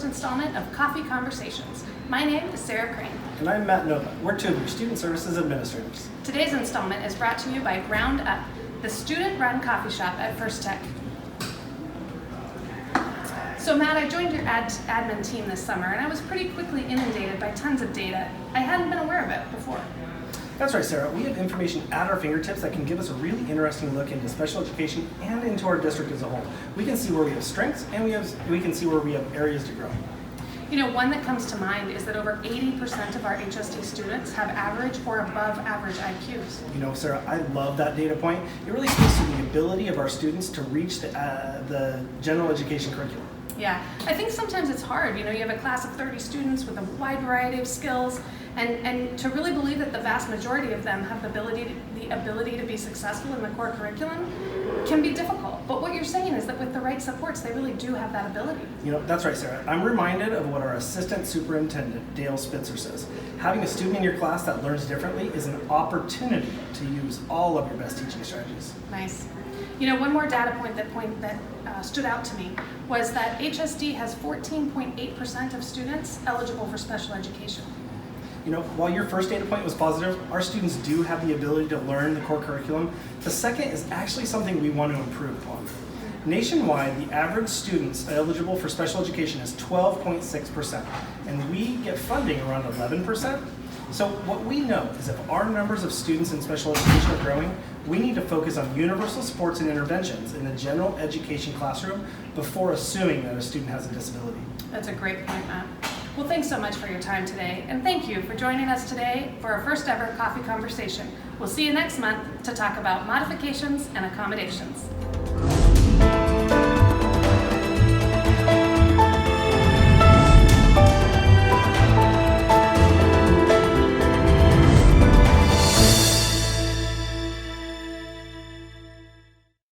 installment of Coffee Conversations. My name is Sarah Crane. And I'm Matt Nova. We're two of your Student Services Administrators. Today's installment is brought to you by Ground Up, the student-run coffee shop at First Tech. So Matt, I joined your admin team this summer, and I was pretty quickly inundated by tons of data. I hadn't been aware of it before. That's right, Sarah. We have information at our fingertips that can give us a really interesting look into special education and into our district as a whole. We can see where we have strengths, and we can see where we have areas to grow. You know, one that comes to mind is that over 80% of our HSD students have average or above average IQs. You know, Sarah, I love that data point. It really speaks to the ability of our students to reach the general education curriculum. Yeah, I think sometimes it's hard. You know, you have a class of 30 students with a wide variety of skills, and to really believe that the vast majority of them have the ability to be successful in the core curriculum can be difficult. But what you're saying is that with the right supports, they really do have that ability. You know, that's right, Sarah. I'm reminded of what our Assistant Superintendent, Dale Spitzer, says. Having a student in your class that learns differently is an opportunity to use all of your best teaching strategies. Nice. You know, one more data point that stood out to me was that HSD has 14.8% of students eligible for special education. You know, while your first data point was positive, our students do have the ability to learn the core curriculum. The second is actually something we want to improve upon. Nationwide, the average students eligible for special education is 12.6%, and we get funding around 11%. So what we know is if our numbers of students in special education are growing, we need to focus on universal supports and interventions in the general education classroom before assuming that a student has a disability. That's a great point, Matt. Well, thanks so much for your time today, and thank you for joining us today for our first ever coffee conversation. We'll see you next month to talk about modifications and accommodations.